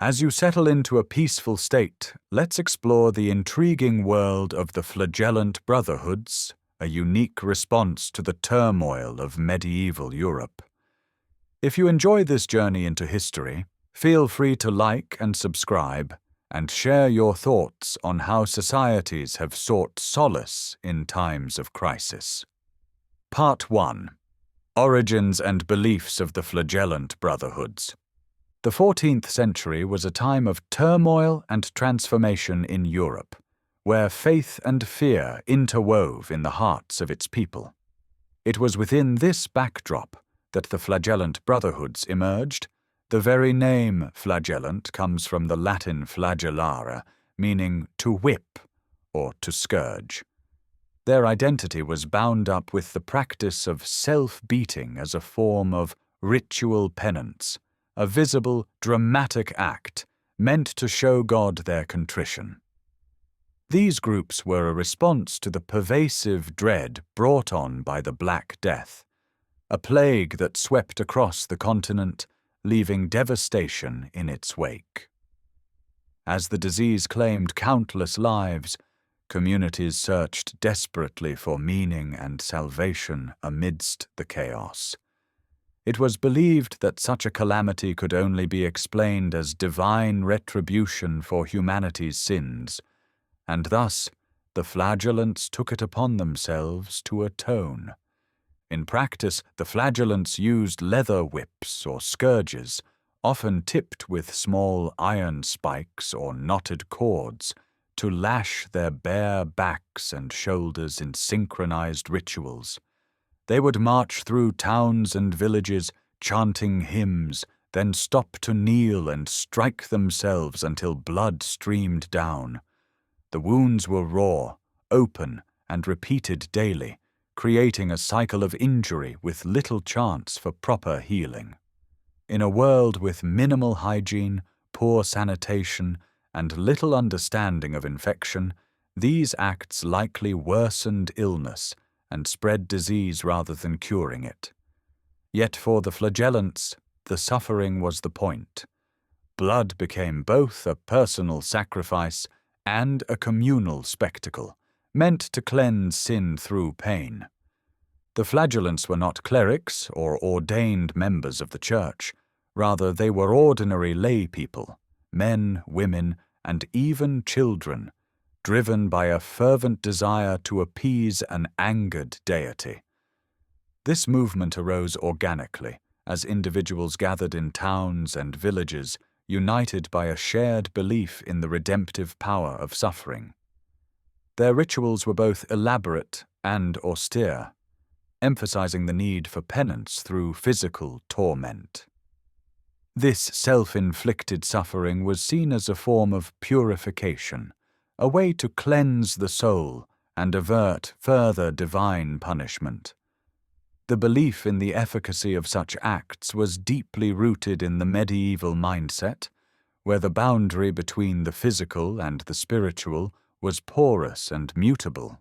As you settle into a peaceful state, let's explore the intriguing world of the Flagellant Brotherhoods, a unique response to the turmoil of medieval Europe. If you enjoy this journey into history, feel free to like and subscribe, and share your thoughts on how societies have sought solace in times of crisis. Part 1. Origins and Beliefs of the Flagellant Brotherhoods. The 14th century was a time of turmoil and transformation in Europe, where faith and fear interwove in the hearts of its people. It was within this backdrop that the Flagellant Brotherhoods emerged. The very name flagellant comes from the Latin flagellare, meaning to whip or to scourge. Their identity was bound up with the practice of self-beating as a form of ritual penance, a visible, dramatic act meant to show God their contrition. These groups were a response to the pervasive dread brought on by the Black Death, a plague that swept across the continent, leaving devastation in its wake. As the disease claimed countless lives, communities searched desperately for meaning and salvation amidst the chaos. It was believed that such a calamity could only be explained as divine retribution for humanity's sins, and thus the flagellants took it upon themselves to atone. In practice, the flagellants used leather whips or scourges, often tipped with small iron spikes or knotted cords, to lash their bare backs and shoulders in synchronized rituals. They would march through towns and villages, chanting hymns, then stop to kneel and strike themselves until blood streamed down. The wounds were raw, open, and repeated daily, creating a cycle of injury with little chance for proper healing. In a world with minimal hygiene, poor sanitation, and little understanding of infection, these acts likely worsened illness and spread disease rather than curing it. Yet for the flagellants, the suffering was the point. Blood became both a personal sacrifice and a communal spectacle, meant to cleanse sin through pain. The flagellants were not clerics or ordained members of the church. Rather, they were ordinary lay people, men, women, and even children, driven by a fervent desire to appease an angered deity. This movement arose organically, as individuals gathered in towns and villages, united by a shared belief in the redemptive power of suffering. Their rituals were both elaborate and austere, emphasizing the need for penance through physical torment. This self-inflicted suffering was seen as a form of purification, a way to cleanse the soul and avert further divine punishment. The belief in the efficacy of such acts was deeply rooted in the medieval mindset, where the boundary between the physical and the spiritual was porous and mutable.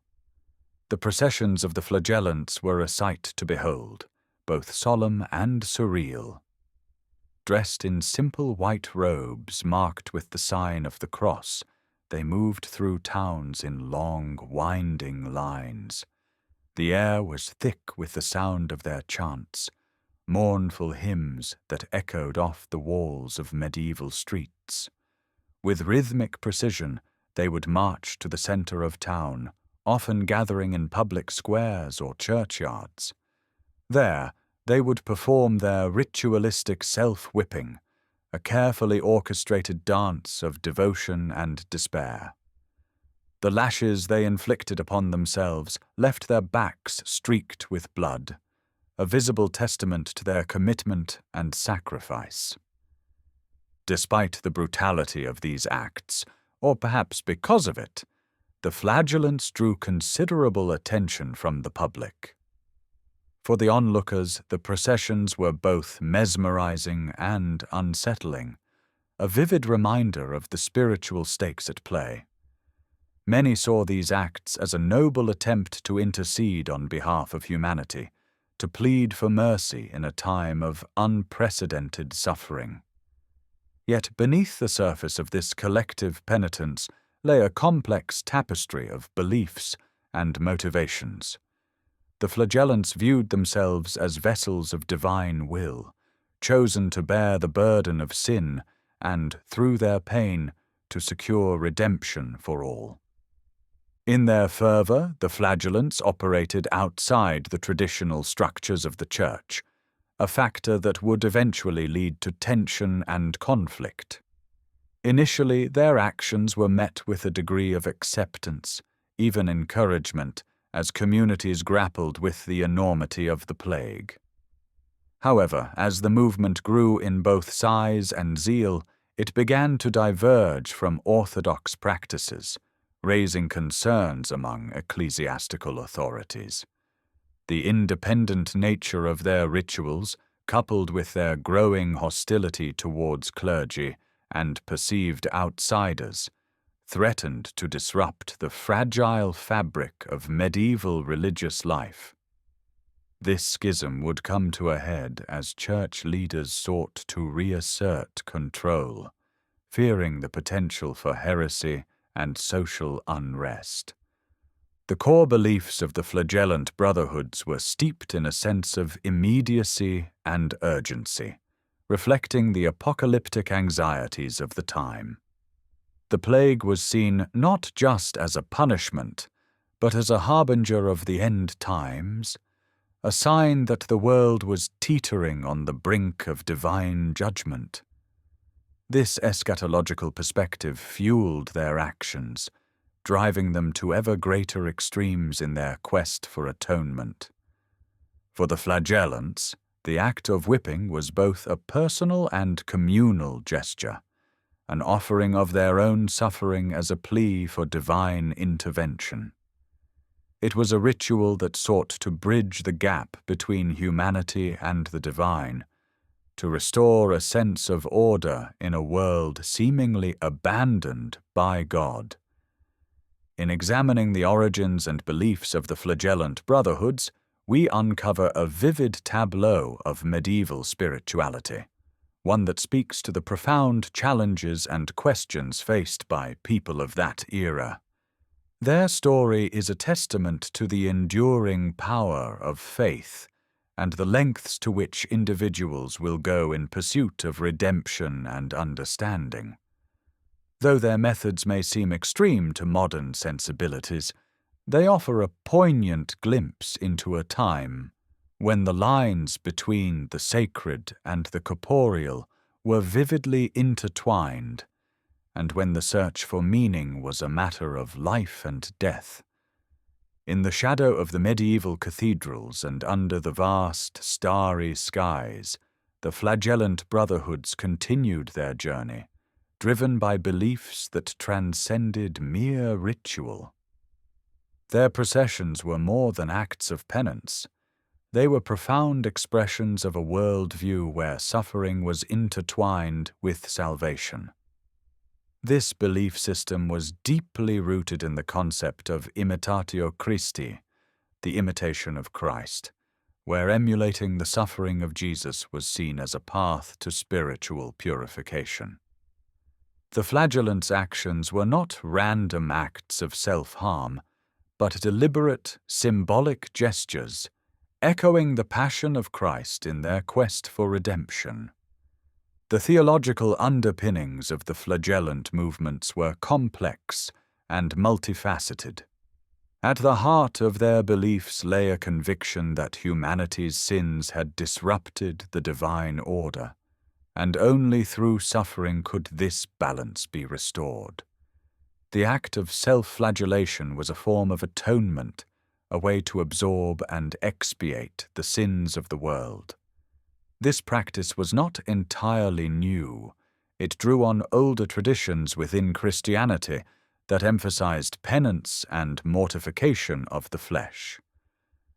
The processions of the flagellants were a sight to behold, both solemn and surreal. Dressed in simple white robes marked with the sign of the cross, they moved through towns in long, winding lines. The air was thick with the sound of their chants, mournful hymns that echoed off the walls of medieval streets. With rhythmic precision, they would march to the center of town, often gathering in public squares or churchyards. There, they would perform their ritualistic self-whipping, a carefully orchestrated dance of devotion and despair. The lashes they inflicted upon themselves left their backs streaked with blood, a visible testament to their commitment and sacrifice. Despite the brutality of these acts, or perhaps because of it, the flagellants drew considerable attention from the public. For the onlookers, the processions were both mesmerizing and unsettling, a vivid reminder of the spiritual stakes at play. Many saw these acts as a noble attempt to intercede on behalf of humanity, to plead for mercy in a time of unprecedented suffering. Yet beneath the surface of this collective penitence lay a complex tapestry of beliefs and motivations. The flagellants viewed themselves as vessels of divine will, chosen to bear the burden of sin and, through their pain, to secure redemption for all. In their fervor, the flagellants operated outside the traditional structures of the Church, a factor that would eventually lead to tension and conflict. Initially, their actions were met with a degree of acceptance, even encouragement, as communities grappled with the enormity of the plague. However, as the movement grew in both size and zeal, it began to diverge from orthodox practices, raising concerns among ecclesiastical authorities. The independent nature of their rituals, coupled with their growing hostility towards clergy and perceived outsiders, threatened to disrupt the fragile fabric of medieval religious life. This schism would come to a head as church leaders sought to reassert control, fearing the potential for heresy and social unrest. The core beliefs of the Flagellant Brotherhoods were steeped in a sense of immediacy and urgency, reflecting the apocalyptic anxieties of the time. The plague was seen not just as a punishment, but as a harbinger of the end times, a sign that the world was teetering on the brink of divine judgment. This eschatological perspective fueled their actions, driving them to ever greater extremes in their quest for atonement. For the flagellants, the act of whipping was both a personal and communal gesture, an offering of their own suffering as a plea for divine intervention. It was a ritual that sought to bridge the gap between humanity and the divine, to restore a sense of order in a world seemingly abandoned by God. In examining the origins and beliefs of the Flagellant Brotherhoods, we uncover a vivid tableau of medieval spirituality, one that speaks to the profound challenges and questions faced by people of that era. Their story is a testament to the enduring power of faith and the lengths to which individuals will go in pursuit of redemption and understanding. Though their methods may seem extreme to modern sensibilities, they offer a poignant glimpse into a time when the lines between the sacred and the corporeal were vividly intertwined, and when the search for meaning was a matter of life and death. In the shadow of the medieval cathedrals and under the vast, starry skies, the Flagellant Brotherhoods continued their journey, driven by beliefs that transcended mere ritual. Their processions were more than acts of penance. They were profound expressions of a worldview where suffering was intertwined with salvation. This belief system was deeply rooted in the concept of imitatio Christi, the imitation of Christ, where emulating the suffering of Jesus was seen as a path to spiritual purification. The flagellants' actions were not random acts of self-harm, but deliberate, symbolic gestures, echoing the passion of Christ in their quest for redemption. The theological underpinnings of the flagellant movements were complex and multifaceted. At the heart of their beliefs lay a conviction that humanity's sins had disrupted the divine order, and only through suffering could this balance be restored. The act of self-flagellation was a form of atonement, a way to absorb and expiate the sins of the world. This practice was not entirely new. It drew on older traditions within Christianity that emphasized penance and mortification of the flesh.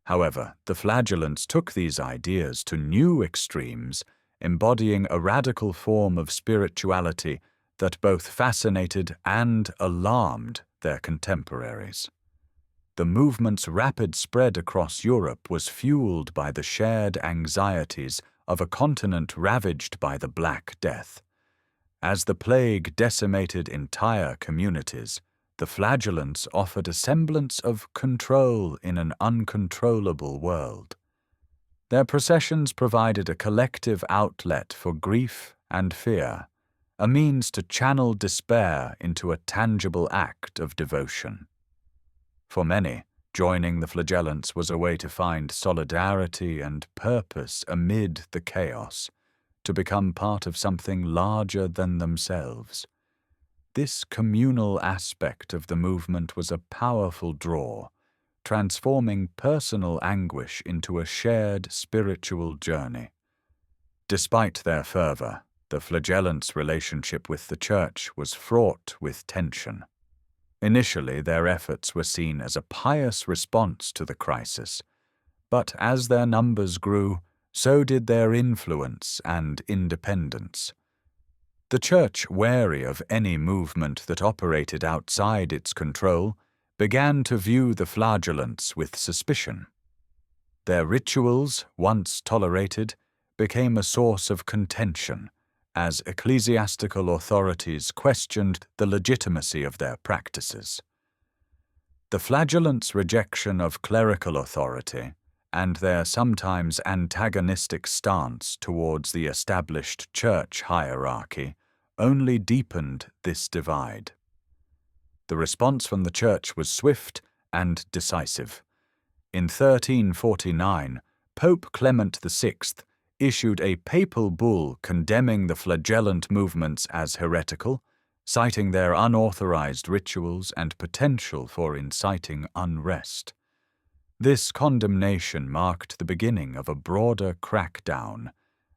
However, the flagellants took these ideas to new extremes, embodying a radical form of spirituality that both fascinated and alarmed their contemporaries. The movement's rapid spread across Europe was fueled by the shared anxieties of a continent ravaged by the Black Death, As the plague decimated entire communities, the flagellants offered a semblance of control in an uncontrollable world. Their processions provided a collective outlet for grief and fear, a means to channel despair into a tangible act of devotion. For many, joining the flagellants was a way to find solidarity and purpose amid the chaos, to become part of something larger than themselves. This communal aspect of the movement was a powerful draw, transforming personal anguish into a shared spiritual journey. Despite their fervor, the flagellants' relationship with the Church was fraught with tension. Initially, their efforts were seen as a pious response to the crisis, but as their numbers grew, so did their influence and independence. The Church, wary of any movement that operated outside its control, began to view the flagellants with suspicion. Their rituals, once tolerated, became a source of contention, as ecclesiastical authorities questioned the legitimacy of their practices. The flagellants' rejection of clerical authority and their sometimes antagonistic stance towards the established church hierarchy only deepened this divide. The response from the Church was swift and decisive. In 1349, Pope Clement VI issued a papal bull condemning the flagellant movements as heretical, citing their unauthorized rituals and potential for inciting unrest. This condemnation marked the beginning of a broader crackdown,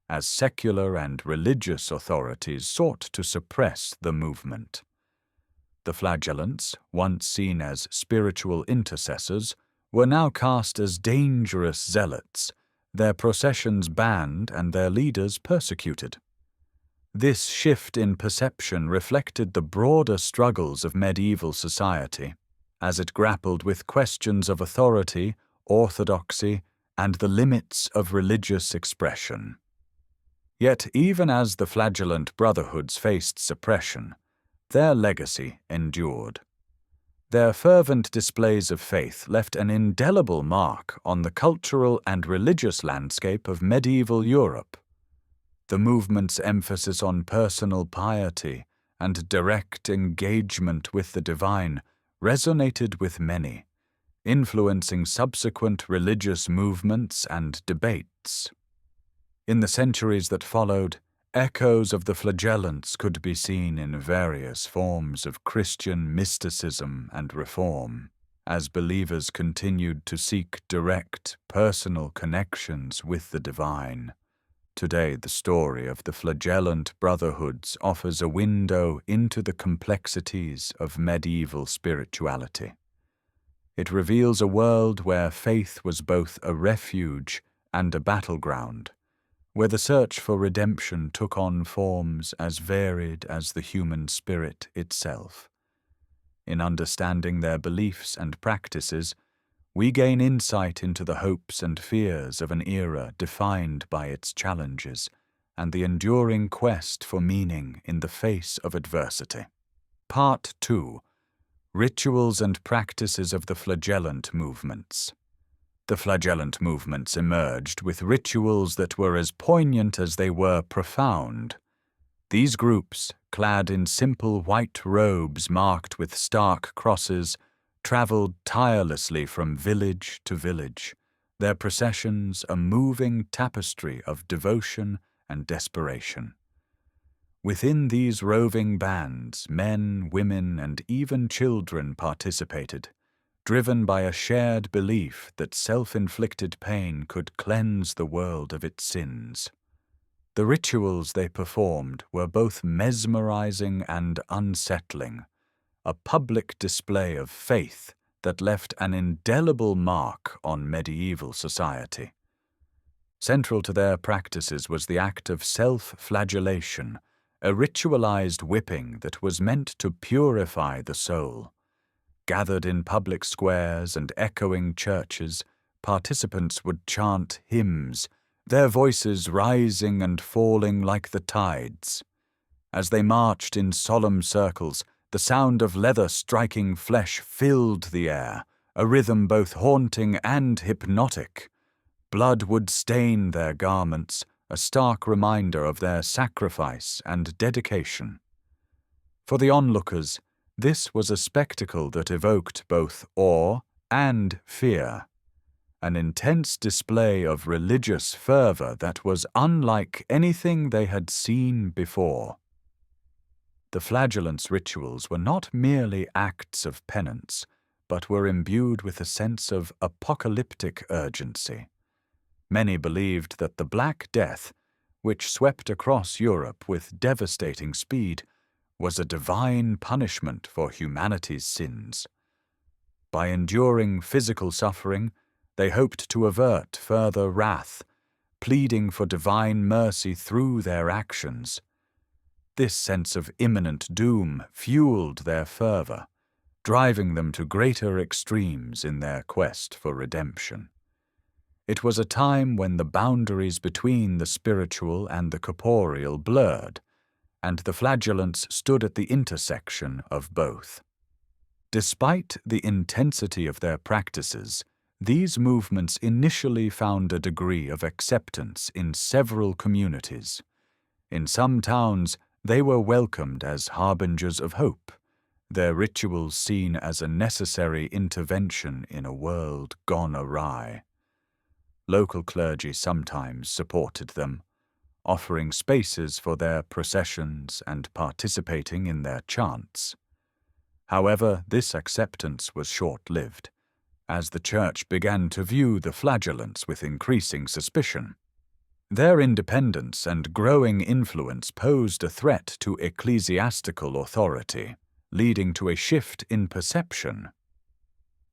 as secular and religious authorities sought to suppress the movement. The flagellants, once seen as spiritual intercessors, were now cast as dangerous zealots, their processions banned and their leaders persecuted. This shift in perception reflected the broader struggles of medieval society, as it grappled with questions of authority, orthodoxy, and the limits of religious expression. Yet even as the Flagellant Brotherhoods faced suppression, their legacy endured. Their fervent displays of faith left an indelible mark on the cultural and religious landscape of medieval Europe. The movement's emphasis on personal piety and direct engagement with the divine resonated with many, influencing subsequent religious movements and debates. In the centuries that followed, echoes of the flagellants could be seen in various forms of Christian mysticism and reform, as believers continued to seek direct, personal connections with the divine. Today, the story of the Flagellant Brotherhoods offers a window into the complexities of medieval spirituality. It reveals a world where faith was both a refuge and a battleground, where the search for redemption took on forms as varied as the human spirit itself. In understanding their beliefs and practices, we gain insight into the hopes and fears of an era defined by its challenges and the enduring quest for meaning in the face of adversity. Part 2. Rituals and Practices of the Flagellant Movements. The flagellant movements emerged with rituals that were as poignant as they were profound. These groups, clad in simple white robes marked with stark crosses, traveled tirelessly from village to village, their processions a moving tapestry of devotion and desperation. Within these roving bands, men, women, and even children participated, driven by a shared belief that self-inflicted pain could cleanse the world of its sins. The rituals they performed were both mesmerizing and unsettling, a public display of faith that left an indelible mark on medieval society. Central to their practices was the act of self-flagellation, a ritualized whipping that was meant to purify the soul. Gathered in public squares and echoing churches, participants would chant hymns, their voices rising and falling like the tides. As they marched in solemn circles, the sound of leather striking flesh filled the air, a rhythm both haunting and hypnotic. Blood would stain their garments, a stark reminder of their sacrifice and dedication. For the onlookers, this was a spectacle that evoked both awe and fear, an intense display of religious fervor that was unlike anything they had seen before. The flagellant's rituals were not merely acts of penance, but were imbued with a sense of apocalyptic urgency. Many believed that the Black Death, which swept across Europe with devastating speed, was a divine punishment for humanity's sins. By enduring physical suffering, they hoped to avert further wrath, pleading for divine mercy through their actions. This sense of imminent doom fueled their fervor, driving them to greater extremes in their quest for redemption. It was a time when the boundaries between the spiritual and the corporeal blurred, and the flagellants stood at the intersection of both. Despite the intensity of their practices, these movements initially found a degree of acceptance in several communities. In some towns, they were welcomed as harbingers of hope, their rituals seen as a necessary intervention in a world gone awry. Local clergy sometimes supported them, offering spaces for their processions and participating in their chants. However, this acceptance was short-lived, as the Church began to view the flagellants with increasing suspicion. Their independence and growing influence posed a threat to ecclesiastical authority, leading to a shift in perception.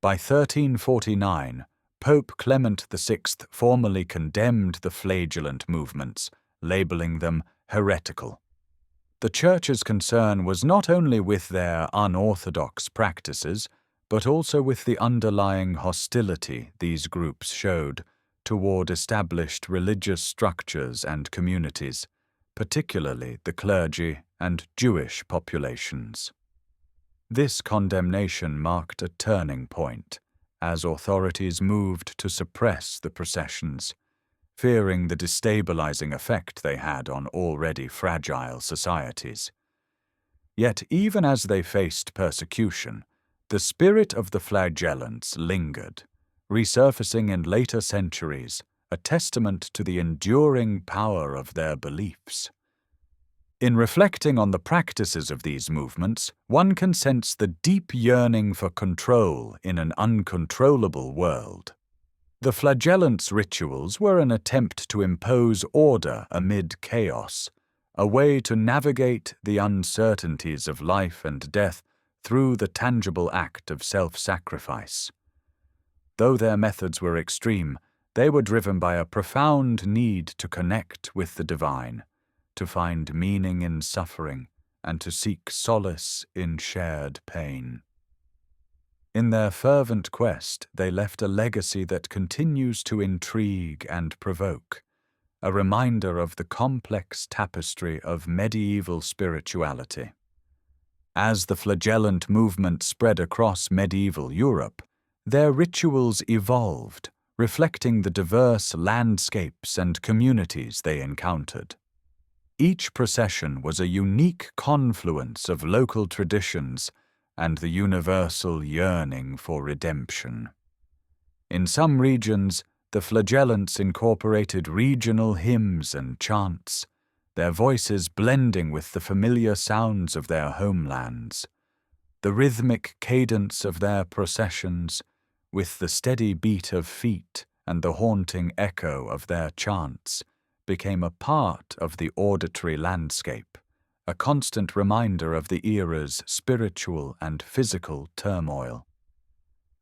By 1349, Pope Clement VI formally condemned the flagellant movements, labeling them heretical. The Church's concern was not only with their unorthodox practices, but also with the underlying hostility these groups showed toward established religious structures and communities, particularly the clergy and Jewish populations. This condemnation marked a turning point, as authorities moved to suppress the processions, fearing the destabilizing effect they had on already fragile societies. Yet even as they faced persecution, the spirit of the flagellants lingered, resurfacing in later centuries, a testament to the enduring power of their beliefs. In reflecting on the practices of these movements, one can sense the deep yearning for control in an uncontrollable world. The flagellants' rituals were an attempt to impose order amid chaos, a way to navigate the uncertainties of life and death through the tangible act of self-sacrifice. Though their methods were extreme, they were driven by a profound need to connect with the divine, to find meaning in suffering, and to seek solace in shared pain. In their fervent quest, they left a legacy that continues to intrigue and provoke, a reminder of the complex tapestry of medieval spirituality. As the flagellant movement spread across medieval Europe, their rituals evolved, reflecting the diverse landscapes and communities they encountered. Each procession was a unique confluence of local traditions and the universal yearning for redemption. In some regions, the flagellants incorporated regional hymns and chants, their voices blending with the familiar sounds of their homelands. The rhythmic cadence of their processions, with the steady beat of feet and the haunting echo of their chants, became a part of the auditory landscape, a constant reminder of the era's spiritual and physical turmoil.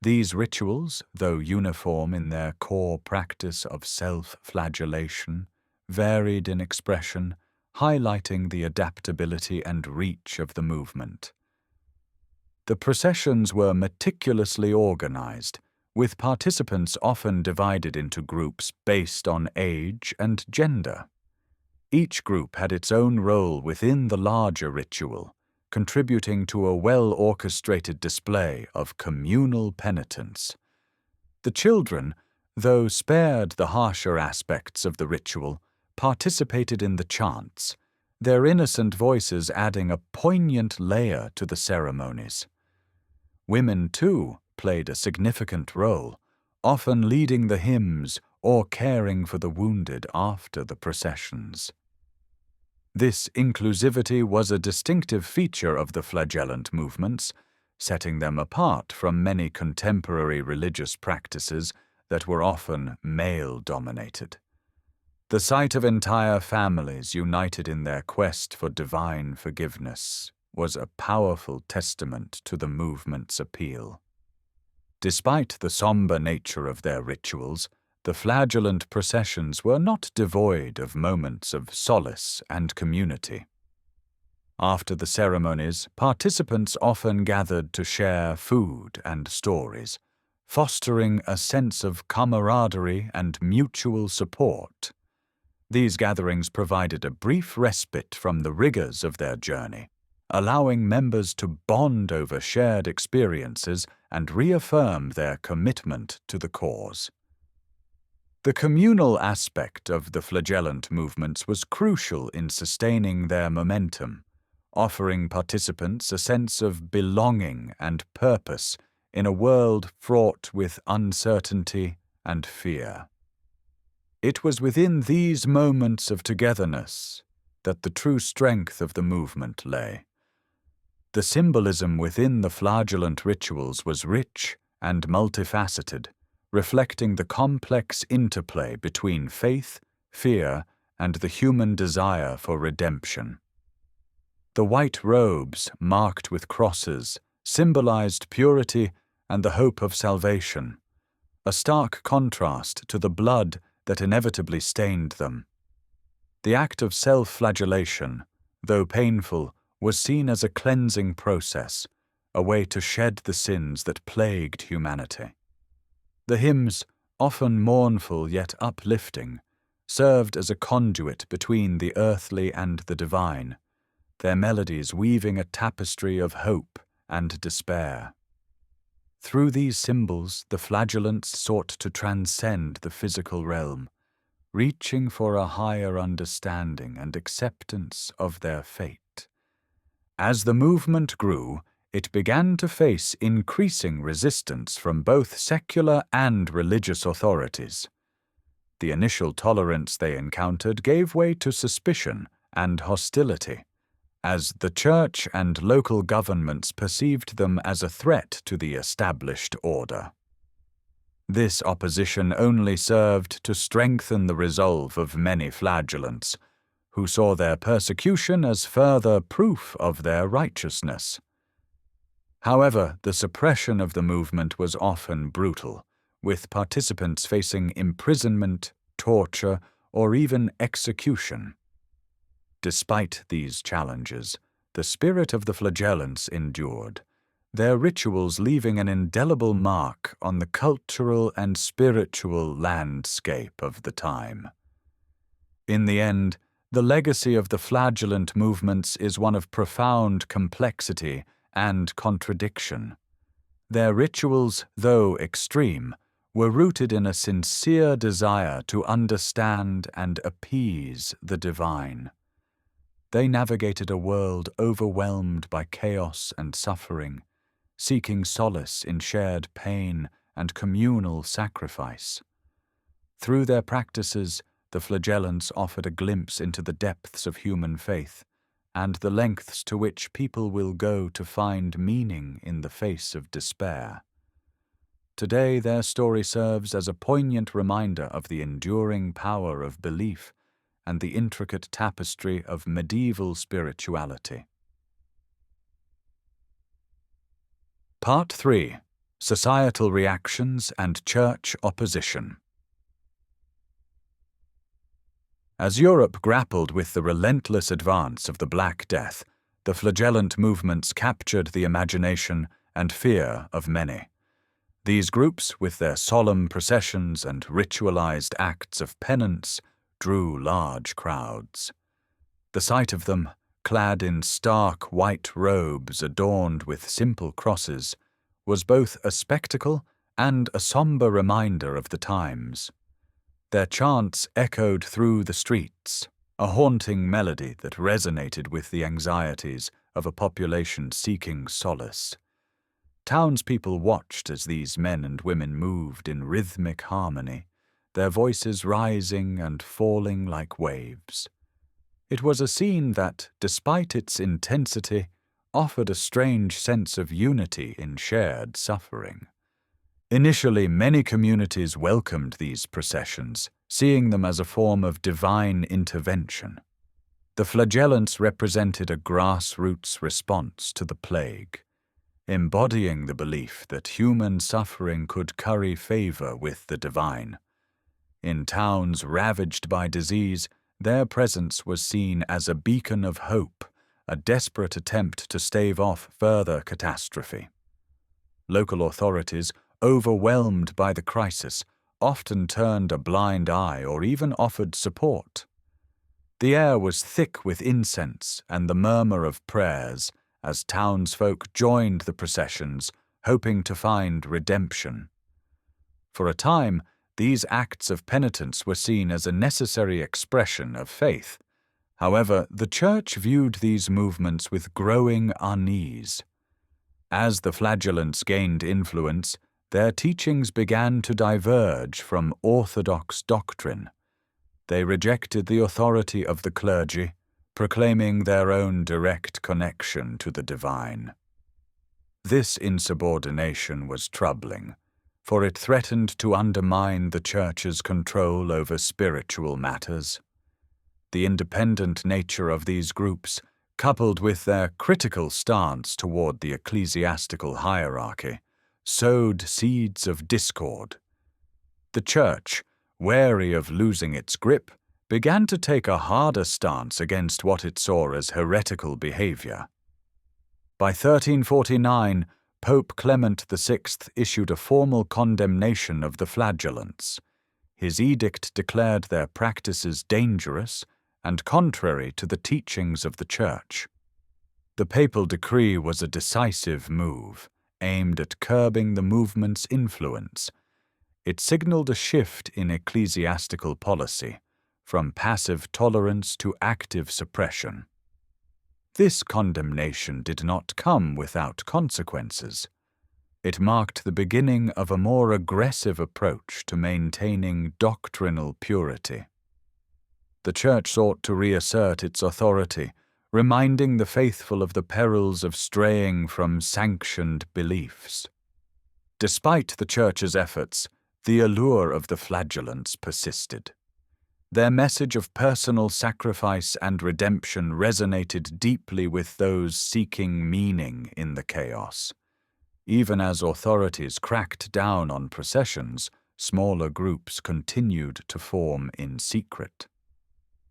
These rituals, though uniform in their core practice of self-flagellation, varied in expression, highlighting the adaptability and reach of the movement. The processions were meticulously organized, with participants often divided into groups based on age and gender. Each group had its own role within the larger ritual, contributing to a well-orchestrated display of communal penitence. The children, though spared the harsher aspects of the ritual, participated in the chants, their innocent voices adding a poignant layer to the ceremonies. Women, too, played a significant role, often leading the hymns or caring for the wounded after the processions. This inclusivity was a distinctive feature of the Flagellant movements, setting them apart from many contemporary religious practices that were often male-dominated. The sight of entire families united in their quest for divine forgiveness was a powerful testament to the movement's appeal. Despite the somber nature of their rituals, the flagellant processions were not devoid of moments of solace and community. After the ceremonies, participants often gathered to share food and stories, fostering a sense of camaraderie and mutual support. These gatherings provided a brief respite from the rigors of their journey, allowing members to bond over shared experiences and reaffirm their commitment to the cause. The communal aspect of the flagellant movements was crucial in sustaining their momentum, offering participants a sense of belonging and purpose in a world fraught with uncertainty and fear. It was within these moments of togetherness that the true strength of the movement lay. The symbolism within the flagellant rituals was rich and multifaceted, reflecting the complex interplay between faith, fear, and the human desire for redemption. The white robes, marked with crosses, symbolized purity and the hope of salvation, a stark contrast to the blood that inevitably stained them. The act of self-flagellation, though painful, was seen as a cleansing process, a way to shed the sins that plagued humanity. The hymns, often mournful yet uplifting, served as a conduit between the earthly and the divine, their melodies weaving a tapestry of hope and despair. Through these symbols, the flagellants sought to transcend the physical realm, reaching for a higher understanding and acceptance of their fate. As the movement grew, it began to face increasing resistance from both secular and religious authorities. The initial tolerance they encountered gave way to suspicion and hostility, as the church and local governments perceived them as a threat to the established order. This opposition only served to strengthen the resolve of many flagellants, who saw their persecution as further proof of their righteousness. However, the suppression of the movement was often brutal, with participants facing imprisonment, torture, or even execution. Despite these challenges, the spirit of the flagellants endured, their rituals leaving an indelible mark on the cultural and spiritual landscape of the time. In the end, the legacy of the flagellant movements is one of profound complexity and contradiction. Their rituals, though extreme, were rooted in a sincere desire to understand and appease the divine. They navigated a world overwhelmed by chaos and suffering, seeking solace in shared pain and communal sacrifice. Through their practices, the flagellants offered a glimpse into the depths of human faith and the lengths to which people will go to find meaning in the face of despair. Today, their story serves as a poignant reminder of the enduring power of belief and the intricate tapestry of medieval spirituality. Part 3. Societal Reactions and Church Opposition. As Europe grappled with the relentless advance of the Black Death, the flagellant movements captured the imagination and fear of many. These groups, with their solemn processions and ritualized acts of penance, drew large crowds. The sight of them, clad in stark white robes adorned with simple crosses, was both a spectacle and a somber reminder of the times. Their chants echoed through the streets, a haunting melody that resonated with the anxieties of a population seeking solace. Townspeople watched as these men and women moved in rhythmic harmony, their voices rising and falling like waves. It was a scene that, despite its intensity, offered a strange sense of unity in shared suffering. Initially, many communities welcomed these processions, seeing them as a form of divine intervention. The flagellants represented a grassroots response to the plague, embodying the belief that human suffering could curry favor with the divine. In towns ravaged by disease, their presence was seen as a beacon of hope, a desperate attempt to stave off further catastrophe. Local authorities, overwhelmed by the crisis, often turned a blind eye or even offered support. The air was thick with incense and the murmur of prayers as townsfolk joined the processions, hoping to find redemption. For a time, these acts of penitence were seen as a necessary expression of faith. However, the Church viewed these movements with growing unease. As the flagellants gained influence, their teachings began to diverge from orthodox doctrine. They rejected the authority of the clergy, proclaiming their own direct connection to the divine. This insubordination was troubling, for it threatened to undermine the Church's control over spiritual matters. The independent nature of these groups, coupled with their critical stance toward the ecclesiastical hierarchy, sowed seeds of discord. The Church, wary of losing its grip, began to take a harder stance against what it saw as heretical behavior. By 1349, Pope Clement VI issued a formal condemnation of the flagellants. His edict declared their practices dangerous and contrary to the teachings of the Church. The papal decree was a decisive move, aimed at curbing the movement's influence. It signaled a shift in ecclesiastical policy, from passive tolerance to active suppression. This condemnation did not come without consequences. It marked the beginning of a more aggressive approach to maintaining doctrinal purity. The Church sought to reassert its authority, reminding the faithful of the perils of straying from sanctioned beliefs. Despite the Church's efforts, the allure of the flagellants persisted. Their message of personal sacrifice and redemption resonated deeply with those seeking meaning in the chaos. Even as authorities cracked down on processions, smaller groups continued to form in secret.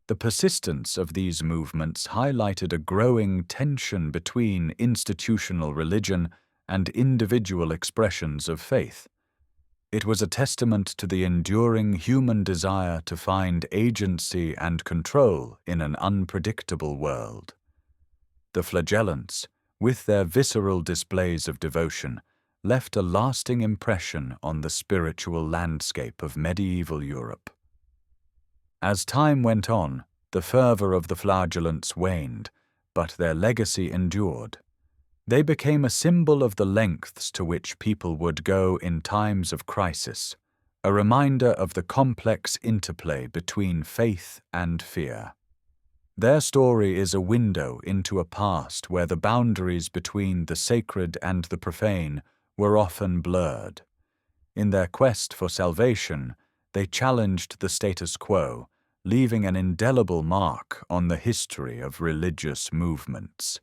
The persistence of these movements highlighted a growing tension between institutional religion and individual expressions of faith. It was a testament to the enduring human desire to find agency and control in an unpredictable world. The flagellants, with their visceral displays of devotion, left a lasting impression on the spiritual landscape of medieval Europe. As time went on, the fervor of the flagellants waned, but their legacy endured. They became a symbol of the lengths to which people would go in times of crisis, a reminder of the complex interplay between faith and fear. Their story is a window into a past where the boundaries between the sacred and the profane were often blurred. In their quest for salvation, they challenged the status quo, leaving an indelible mark on the history of religious movements.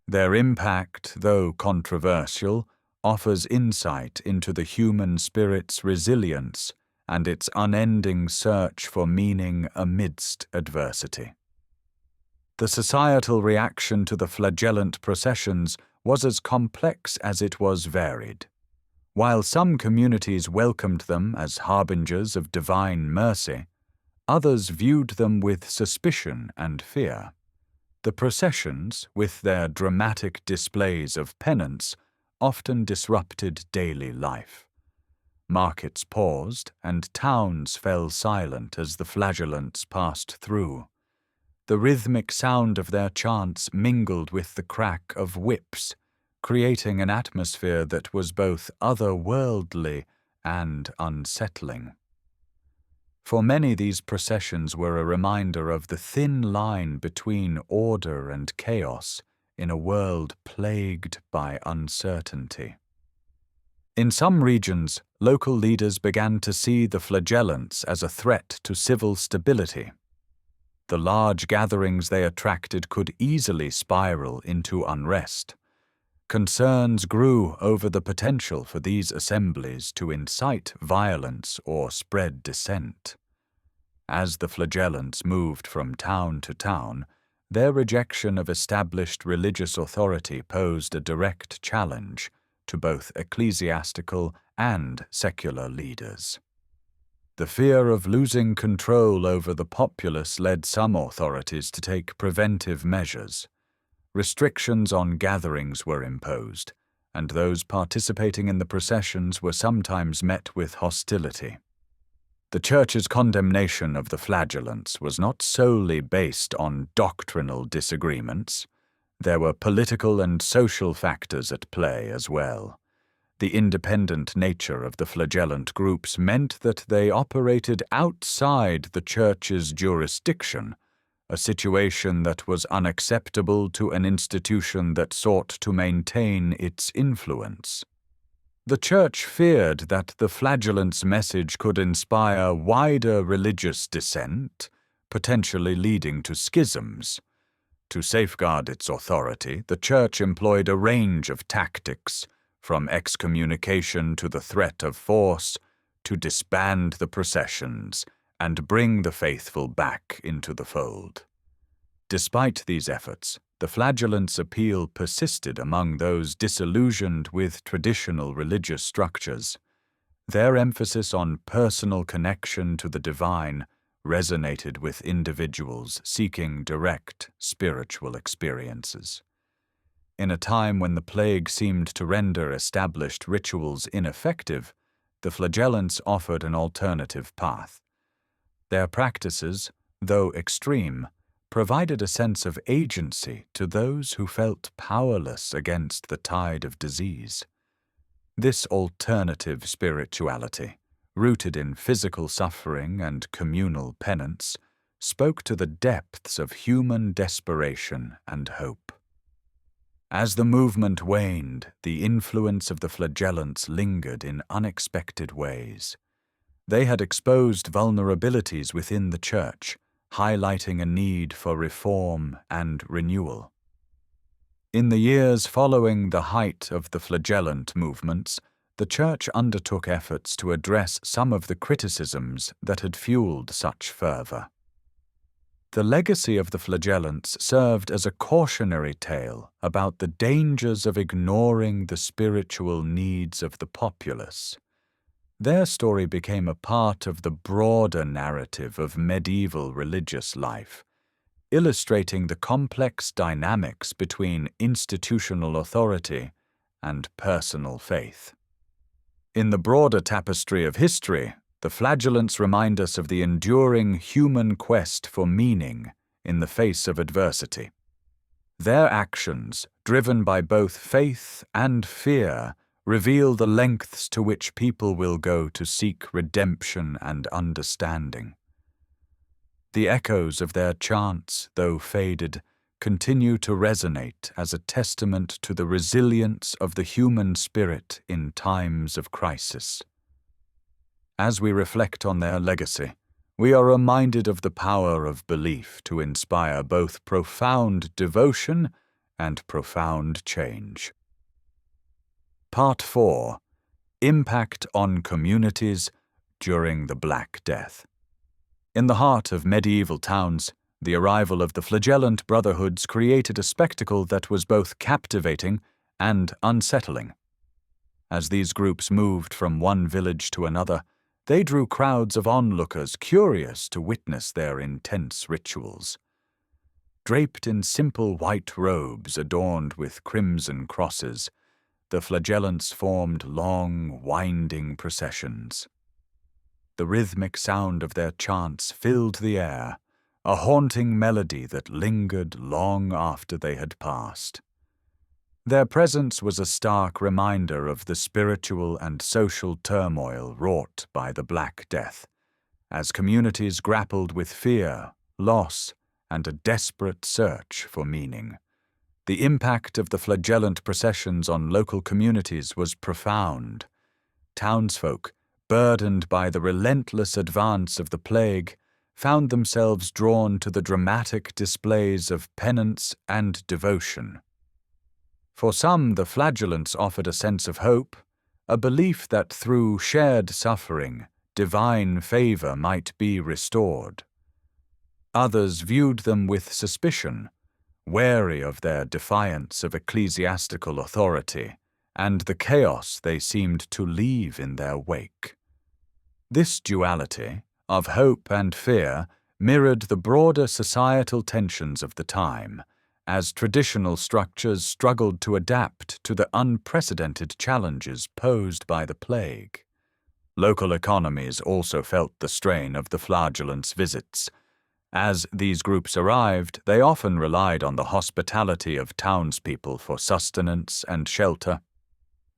Their impact, though controversial, offers insight into the human spirit's resilience and its unending search for meaning amidst adversity. The societal reaction to the flagellant processions was as complex as it was varied. While some communities welcomed them as harbingers of divine mercy, others viewed them with suspicion and fear. The processions, with their dramatic displays of penance, often disrupted daily life. Markets paused, and towns fell silent as the flagellants passed through. The rhythmic sound of their chants mingled with the crack of whips, creating an atmosphere that was both otherworldly and unsettling. For many, these processions were a reminder of the thin line between order and chaos in a world plagued by uncertainty. In some regions, local leaders began to see the flagellants as a threat to civil stability. The large gatherings they attracted could easily spiral into unrest. Concerns grew over the potential for these assemblies to incite violence or spread dissent. As the flagellants moved from town to town, their rejection of established religious authority posed a direct challenge to both ecclesiastical and secular leaders. The fear of losing control over the populace led some authorities to take preventive measures. Restrictions on gatherings were imposed, and those participating in the processions were sometimes met with hostility. The Church's condemnation of the flagellants was not solely based on doctrinal disagreements. There were political and social factors at play as well. The independent nature of the flagellant groups meant that they operated outside the Church's jurisdiction, a situation that was unacceptable to an institution that sought to maintain its influence. The Church feared that the flagellants' message could inspire wider religious dissent, potentially leading to schisms. To safeguard its authority, the Church employed a range of tactics, from excommunication to the threat of force, to disband the processions and bring the faithful back into the fold. Despite these efforts, the flagellants' appeal persisted among those disillusioned with traditional religious structures. Their emphasis on personal connection to the divine resonated with individuals seeking direct spiritual experiences. In a time when the plague seemed to render established rituals ineffective, the flagellants offered an alternative path. Their practices, though extreme, provided a sense of agency to those who felt powerless against the tide of disease. This alternative spirituality, rooted in physical suffering and communal penance, spoke to the depths of human desperation and hope. As the movement waned, the influence of the flagellants lingered in unexpected ways. They had exposed vulnerabilities within the Church, highlighting a need for reform and renewal. In the years following the height of the flagellant movements, the Church undertook efforts to address some of the criticisms that had fueled such fervor. The legacy of the flagellants served as a cautionary tale about the dangers of ignoring the spiritual needs of the populace. Their story became a part of the broader narrative of medieval religious life, illustrating the complex dynamics between institutional authority and personal faith. In the broader tapestry of history, the flagellants remind us of the enduring human quest for meaning in the face of adversity. Their actions, driven by both faith and fear, reveal the lengths to which people will go to seek redemption and understanding. The echoes of their chants, though faded, continue to resonate as a testament to the resilience of the human spirit in times of crisis. As we reflect on their legacy, we are reminded of the power of belief to inspire both profound devotion and profound change. Part 4. Impact on Communities During the Black Death. In the heart of medieval towns, the arrival of the Flagellant Brotherhoods created a spectacle that was both captivating and unsettling. As these groups moved from one village to another, they drew crowds of onlookers curious to witness their intense rituals. Draped in simple white robes adorned with crimson crosses, the flagellants formed long, winding processions. The rhythmic sound of their chants filled the air, a haunting melody that lingered long after they had passed. Their presence was a stark reminder of the spiritual and social turmoil wrought by the Black Death, as communities grappled with fear, loss, and a desperate search for meaning. The impact of the flagellant processions on local communities was profound. Townsfolk, burdened by the relentless advance of the plague, found themselves drawn to the dramatic displays of penance and devotion. For some, the flagellants offered a sense of hope, a belief that through shared suffering, divine favor might be restored. Others viewed them with suspicion, wary of their defiance of ecclesiastical authority and the chaos they seemed to leave in their wake. This duality, of hope and fear, mirrored the broader societal tensions of the time, as traditional structures struggled to adapt to the unprecedented challenges posed by the plague. Local economies also felt the strain of the flagellants' visits. As these groups arrived, they often relied on the hospitality of townspeople for sustenance and shelter.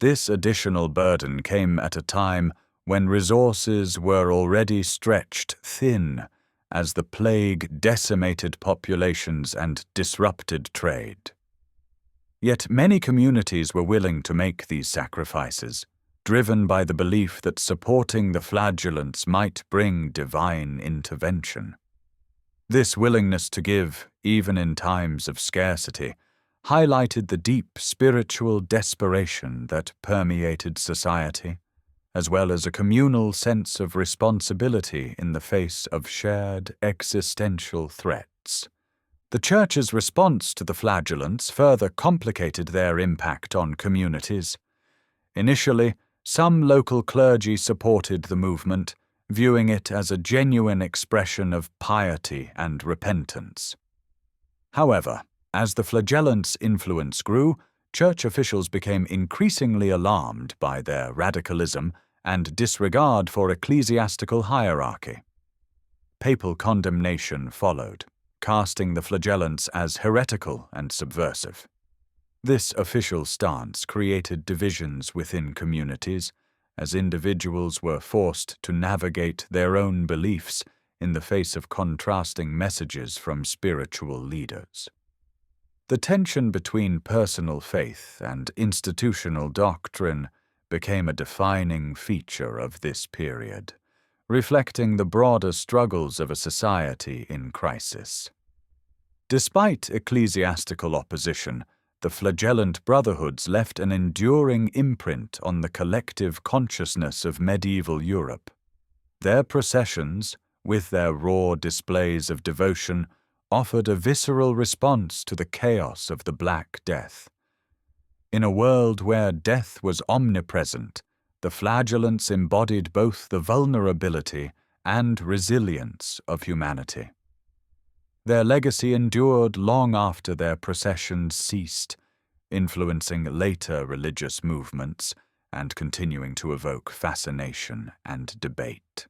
This additional burden came at a time when resources were already stretched thin as the plague decimated populations and disrupted trade. Yet many communities were willing to make these sacrifices, driven by the belief that supporting the flagellants might bring divine intervention. This willingness to give, even in times of scarcity, highlighted the deep spiritual desperation that permeated society, as well as a communal sense of responsibility in the face of shared existential threats. The Church's response to the flagellants further complicated their impact on communities. Initially, some local clergy supported the movement, viewing it as a genuine expression of piety and repentance. However, as the flagellants' influence grew, church officials became increasingly alarmed by their radicalism and disregard for ecclesiastical hierarchy. Papal condemnation followed, casting the flagellants as heretical and subversive. This official stance created divisions within communities, as individuals were forced to navigate their own beliefs in the face of contrasting messages from spiritual leaders. The tension between personal faith and institutional doctrine became a defining feature of this period, reflecting the broader struggles of a society in crisis. Despite ecclesiastical opposition, the Flagellant Brotherhoods left an enduring imprint on the collective consciousness of medieval Europe. Their processions, with their raw displays of devotion, offered a visceral response to the chaos of the Black Death. In a world where death was omnipresent, the flagellants embodied both the vulnerability and resilience of humanity. Their legacy endured long after their processions ceased, influencing later religious movements and continuing to evoke fascination and debate.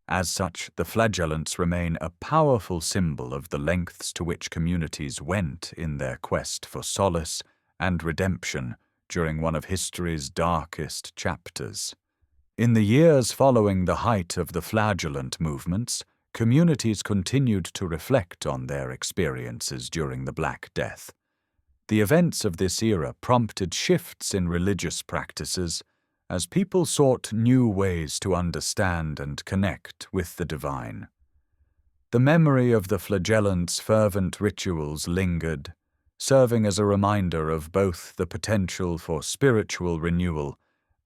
As such, the flagellants remain a powerful symbol of the lengths to which communities went in their quest for solace and redemption during one of history's darkest chapters. In the years following the height of the flagellant movements, communities continued to reflect on their experiences during the Black Death. The events of this era prompted shifts in religious practices as people sought new ways to understand and connect with the divine. The memory of the flagellants' fervent rituals lingered, serving as a reminder of both the potential for spiritual renewal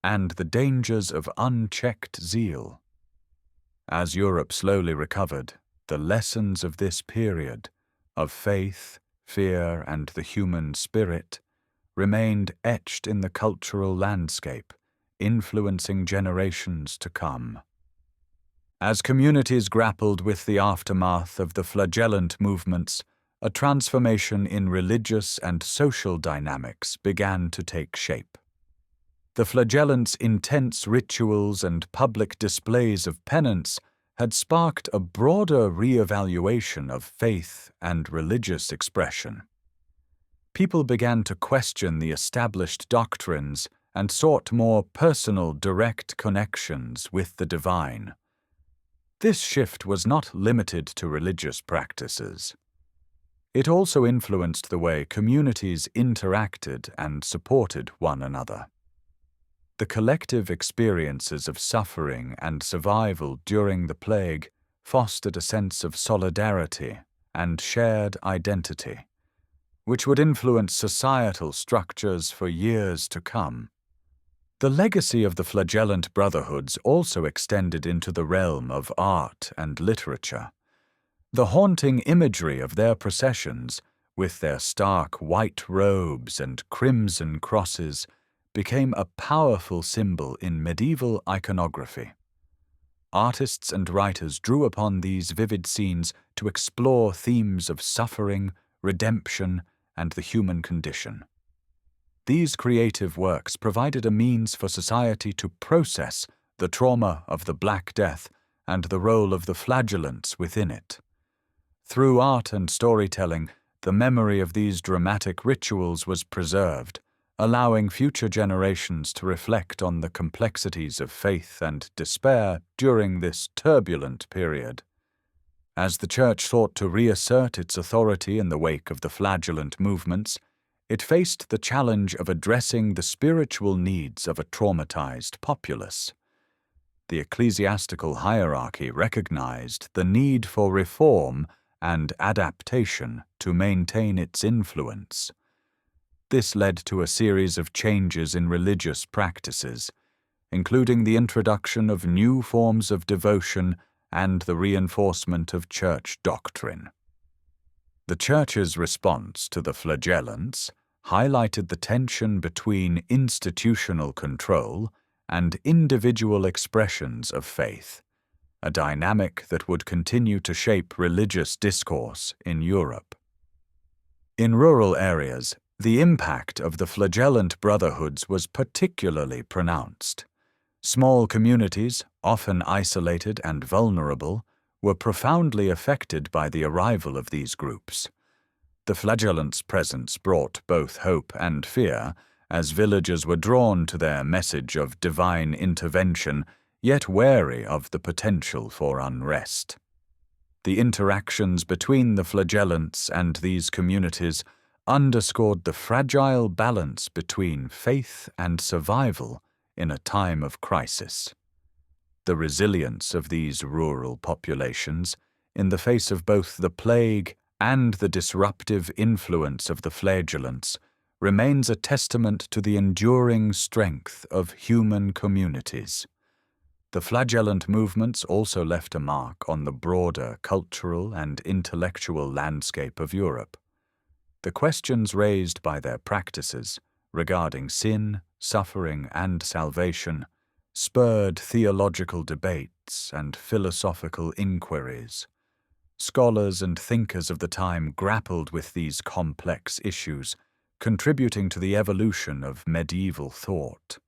and the dangers of unchecked zeal. As Europe slowly recovered, the lessons of this period, of faith, fear, and the human spirit, remained etched in the cultural landscape, influencing generations to come. As communities grappled with the aftermath of the flagellant movements, a transformation in religious and social dynamics began to take shape. The flagellants' intense rituals and public displays of penance had sparked a broader re-evaluation of faith and religious expression. People began to question the established doctrines and sought more personal, direct connections with the divine. This shift was not limited to religious practices. It also influenced the way communities interacted and supported one another. The collective experiences of suffering and survival during the plague fostered a sense of solidarity and shared identity, which would influence societal structures for years to come. The legacy of the Flagellant Brotherhoods also extended into the realm of art and literature. The haunting imagery of their processions, with their stark white robes and crimson crosses, became a powerful symbol in medieval iconography. Artists and writers drew upon these vivid scenes to explore themes of suffering, redemption, and the human condition. These creative works provided a means for society to process the trauma of the Black Death and the role of the flagellants within it. Through art and storytelling, the memory of these dramatic rituals was preserved, allowing future generations to reflect on the complexities of faith and despair during this turbulent period. As the Church sought to reassert its authority in the wake of the flagellant movements, it faced the challenge of addressing the spiritual needs of a traumatized populace. The ecclesiastical hierarchy recognized the need for reform and adaptation to maintain its influence. This led to a series of changes in religious practices, including the introduction of new forms of devotion and the reinforcement of church doctrine. The Church's response to the flagellants highlighted the tension between institutional control and individual expressions of faith, a dynamic that would continue to shape religious discourse in Europe. In rural areas, the impact of the Flagellant Brotherhoods was particularly pronounced. Small communities, often isolated and vulnerable, were profoundly affected by the arrival of these groups. The flagellants' presence brought both hope and fear, as villagers were drawn to their message of divine intervention, yet wary of the potential for unrest. The interactions between the flagellants and these communities underscored the fragile balance between faith and survival in a time of crisis. The resilience of these rural populations, in the face of both the plague and the disruptive influence of the flagellants, remains a testament to the enduring strength of human communities. The flagellant movements also left a mark on the broader cultural and intellectual landscape of Europe. The questions raised by their practices regarding sin, suffering, and salvation spurred theological debates and philosophical inquiries. Scholars and thinkers of the time grappled with these complex issues, contributing to the evolution of medieval thought.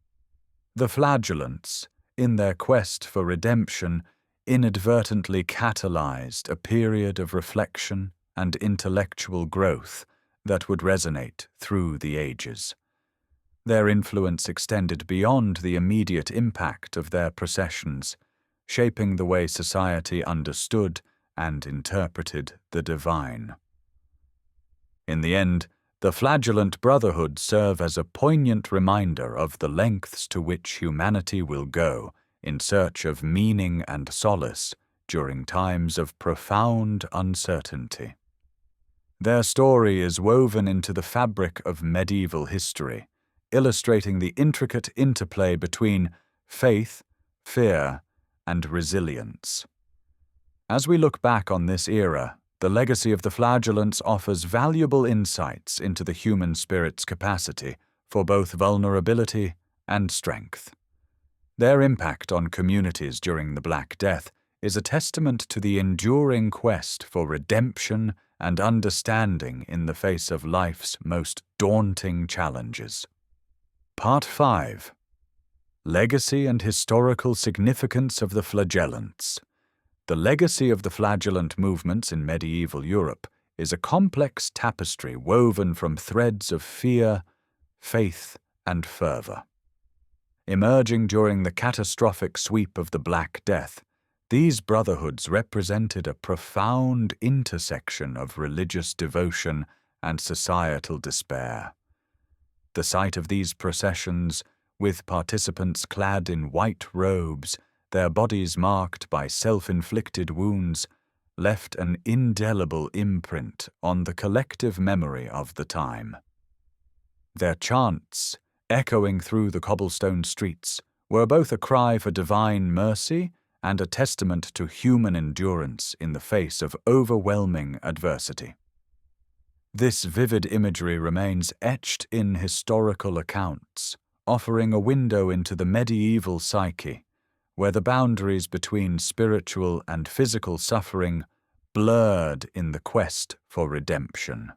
The flagellants, in their quest for redemption, inadvertently catalyzed a period of reflection and intellectual growth that would resonate through the ages. Their influence extended beyond the immediate impact of their processions, shaping the way society understood and interpreted the divine. In the end, the Flagellant Brotherhoods serve as a poignant reminder of the lengths to which humanity will go in search of meaning and solace during times of profound uncertainty. Their story is woven into the fabric of medieval history, illustrating the intricate interplay between faith, fear, and resilience. As we look back on this era, the legacy of the flagellants offers valuable insights into the human spirit's capacity for both vulnerability and strength. Their impact on communities during the Black Death is a testament to the enduring quest for redemption and understanding in the face of life's most daunting challenges. Part 5. Legacy and Historical Significance of the Flagellants. The legacy of the flagellant movements in medieval Europe is a complex tapestry woven from threads of fear, faith, and fervor. Emerging during the catastrophic sweep of the Black Death, these brotherhoods represented a profound intersection of religious devotion and societal despair. The sight of these processions, with participants clad in white robes, their bodies marked by self-inflicted wounds, left an indelible imprint on the collective memory of the time. Their chants, echoing through the cobblestone streets, were both a cry for divine mercy and a testament to human endurance in the face of overwhelming adversity. This vivid imagery remains etched in historical accounts, offering a window into the medieval psyche, where the boundaries between spiritual and physical suffering blurred in the quest for redemption.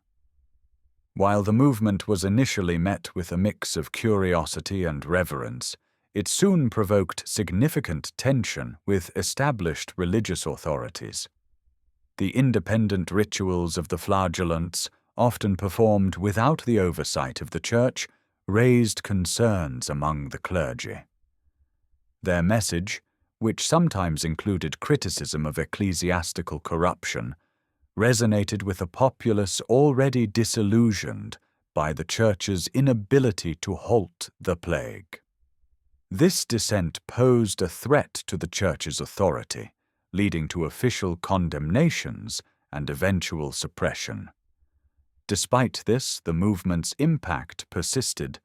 While the movement was initially met with a mix of curiosity and reverence, it soon provoked significant tension with established religious authorities. The independent rituals of the flagellants, often performed without the oversight of the Church, raised concerns among the clergy. Their message, which sometimes included criticism of ecclesiastical corruption, resonated with a populace already disillusioned by the Church's inability to halt the plague. This dissent posed a threat to the Church's authority, leading to official condemnations and eventual suppression. Despite this, the movement's impact persisted,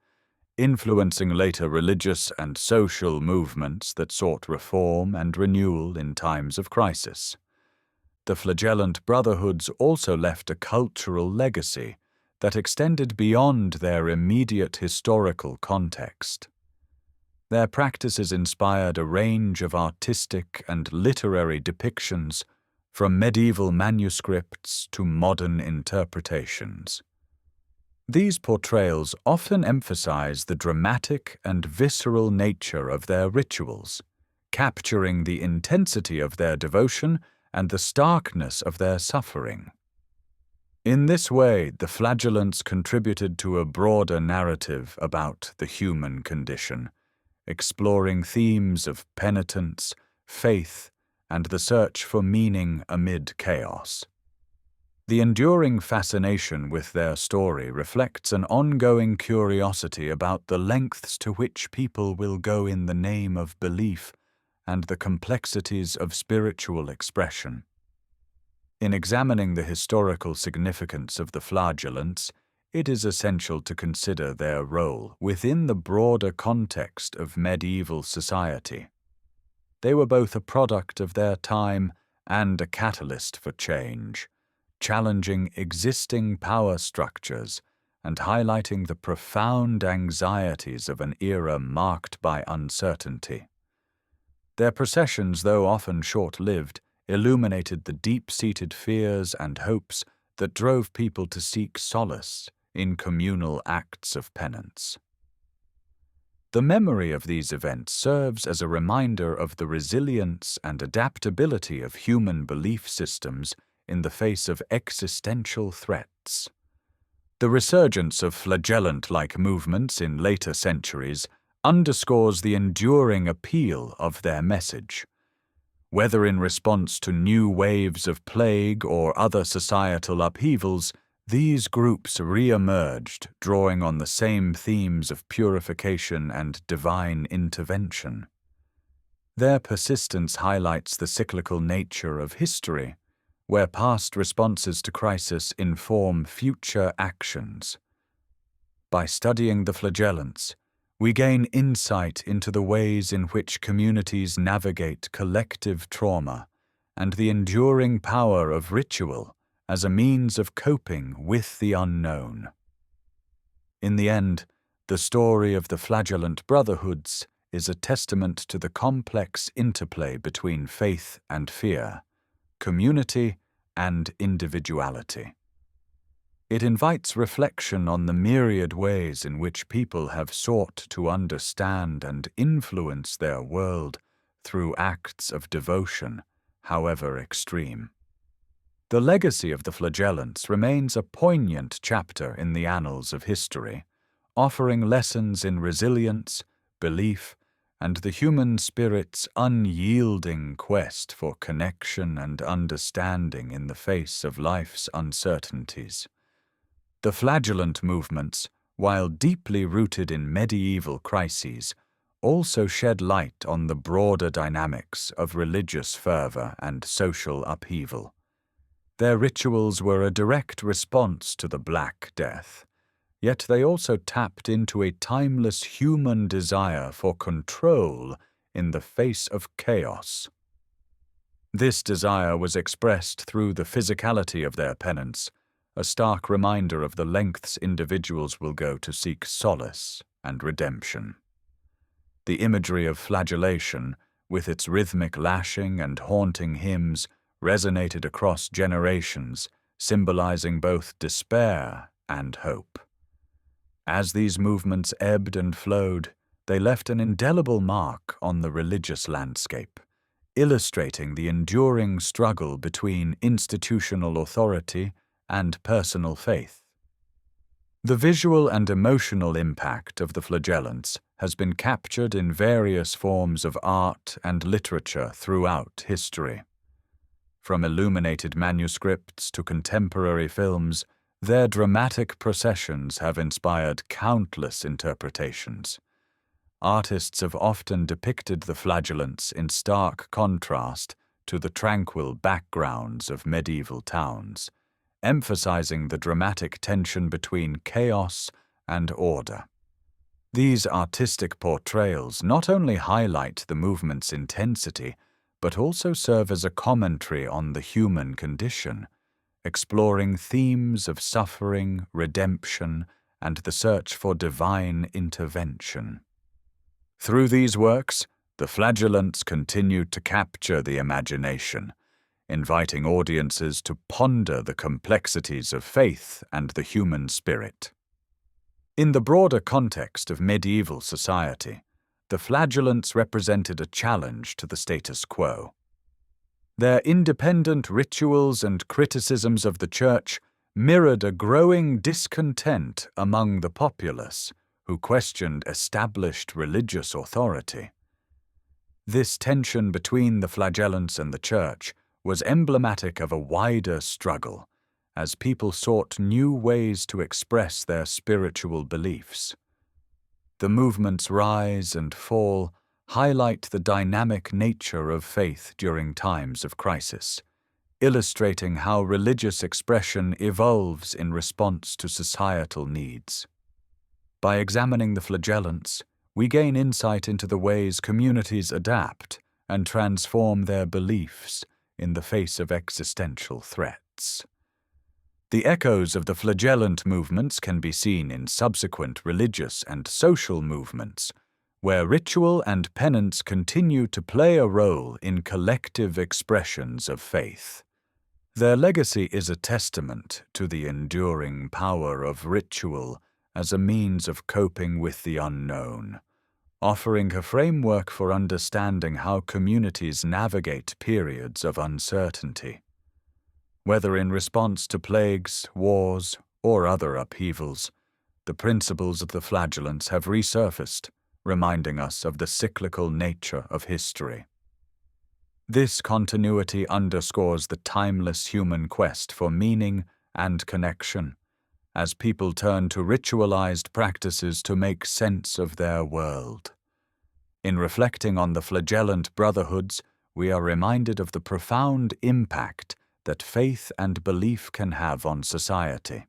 influencing later religious and social movements that sought reform and renewal in times of crisis. The Flagellant Brotherhoods also left a cultural legacy that extended beyond their immediate historical context. Their practices inspired a range of artistic and literary depictions, from medieval manuscripts to modern interpretations. These portrayals often emphasize the dramatic and visceral nature of their rituals, capturing the intensity of their devotion and the starkness of their suffering. In this way, the flagellants contributed to a broader narrative about the human condition, exploring themes of penitence, faith, and the search for meaning amid chaos. The enduring fascination with their story reflects an ongoing curiosity about the lengths to which people will go in the name of belief and the complexities of spiritual expression. In examining the historical significance of the flagellants, it is essential to consider their role within the broader context of medieval society. They were both a product of their time and a catalyst for change, challenging existing power structures and highlighting the profound anxieties of an era marked by uncertainty. Their processions, though often short-lived, illuminated the deep-seated fears and hopes that drove people to seek solace in communal acts of penance. The memory of these events serves as a reminder of the resilience and adaptability of human belief systems in the face of existential threats. The resurgence of flagellant-like movements in later centuries underscores the enduring appeal of their message. Whether in response to new waves of plague or other societal upheavals, these groups re-emerged, drawing on the same themes of purification and divine intervention. Their persistence highlights the cyclical nature of history, where past responses to crisis inform future actions. By studying the flagellants, we gain insight into the ways in which communities navigate collective trauma and the enduring power of ritual as a means of coping with the unknown. In the end, the story of the Flagellant Brotherhoods is a testament to the complex interplay between faith and fear, community and individuality. It invites reflection on the myriad ways in which people have sought to understand and influence their world through acts of devotion, however extreme. The legacy of the Flagellants remains a poignant chapter in the annals of history, offering lessons in resilience, belief, and the human spirit's unyielding quest for connection and understanding in the face of life's uncertainties. The flagellant movements, while deeply rooted in medieval crises, also shed light on the broader dynamics of religious fervor and social upheaval. Their rituals were a direct response to the Black Death, yet they also tapped into a timeless human desire for control in the face of chaos. This desire was expressed through the physicality of their penance, a stark reminder of the lengths individuals will go to seek solace and redemption. The imagery of flagellation, with its rhythmic lashing and haunting hymns, resonated across generations, symbolizing both despair and hope. As these movements ebbed and flowed, they left an indelible mark on the religious landscape, illustrating the enduring struggle between institutional authority and personal faith. The visual and emotional impact of the Flagellants has been captured in various forms of art and literature throughout history. From illuminated manuscripts to contemporary films, their dramatic processions have inspired countless interpretations. Artists have often depicted the Flagellants in stark contrast to the tranquil backgrounds of medieval towns, emphasizing the dramatic tension between chaos and order. These artistic portrayals not only highlight the movement's intensity, but also serve as a commentary on the human condition, exploring themes of suffering, redemption, and the search for divine intervention. Through these works, the Flagellants continued to capture the imagination, inviting audiences to ponder the complexities of faith and the human spirit. In the broader context of medieval society, the Flagellants represented a challenge to the status quo. Their independent rituals and criticisms of the Church mirrored a growing discontent among the populace, who questioned established religious authority. This tension between the Flagellants and the Church was emblematic of a wider struggle, as people sought new ways to express their spiritual beliefs. The movement's rise and fall highlight the dynamic nature of faith during times of crisis, illustrating how religious expression evolves in response to societal needs. By examining the Flagellants, we gain insight into the ways communities adapt and transform their beliefs in the face of existential threats. The echoes of the Flagellant movements can be seen in subsequent religious and social movements, where ritual and penance continue to play a role in collective expressions of faith. Their legacy is a testament to the enduring power of ritual as a means of coping with the unknown, offering a framework for understanding how communities navigate periods of uncertainty. Whether in response to plagues, wars, or other upheavals, the principles of the Flagellants have resurfaced, reminding us of the cyclical nature of history. This continuity underscores the timeless human quest for meaning and connection, as people turn to ritualized practices to make sense of their world. In reflecting on the Flagellant Brotherhoods, we are reminded of the profound impact that faith and belief can have on society.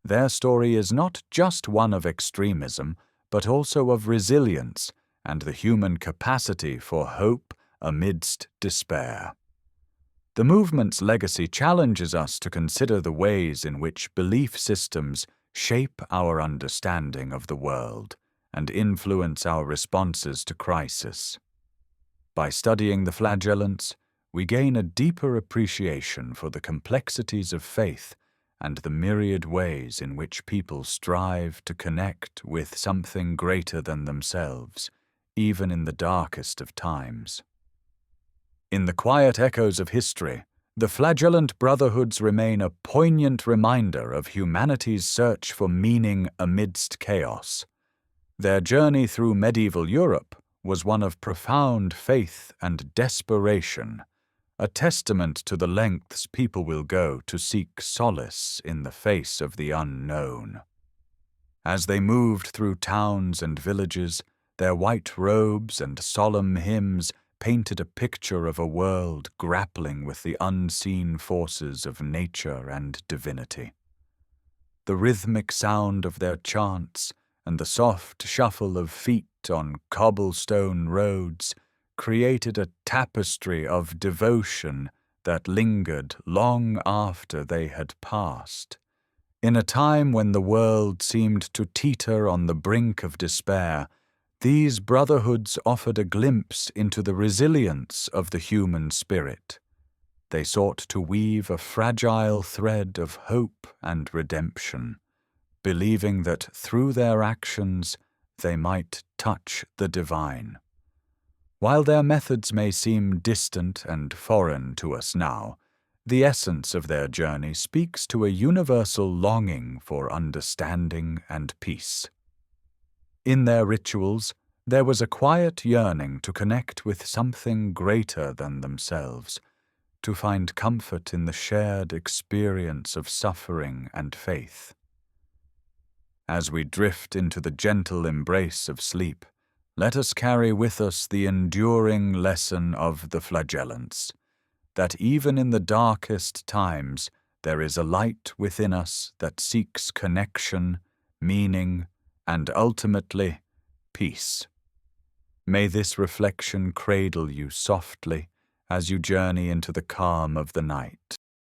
Their story is not just one of extremism, but also of resilience and the human capacity for hope amidst despair. The movement's legacy challenges us to consider the ways in which belief systems shape our understanding of the world and influence our responses to crisis. By studying the Flagellants, we gain a deeper appreciation for the complexities of faith and the myriad ways in which people strive to connect with something greater than themselves, even in the darkest of times. In the quiet echoes of history, the Flagellant Brotherhoods remain a poignant reminder of humanity's search for meaning amidst chaos. Their journey through medieval Europe was one of profound faith and desperation, a testament to the lengths people will go to seek solace in the face of the unknown. As they moved through towns and villages, their white robes and solemn hymns painted a picture of a world grappling with the unseen forces of nature and divinity. The rhythmic sound of their chants and the soft shuffle of feet on cobblestone roads created a tapestry of devotion that lingered long after they had passed. In a time when the world seemed to teeter on the brink of despair, these brotherhoods offered a glimpse into the resilience of the human spirit. They sought to weave a fragile thread of hope and redemption, believing that through their actions they might touch the divine. While their methods may seem distant and foreign to us now, the essence of their journey speaks to a universal longing for understanding and peace. In their rituals, there was a quiet yearning to connect with something greater than themselves, to find comfort in the shared experience of suffering and faith. As we drift into the gentle embrace of sleep, let us carry with us the enduring lesson of the Flagellants, that even in the darkest times there is a light within us that seeks connection, meaning, and ultimately, peace. May this reflection cradle you softly as you journey into the calm of the night.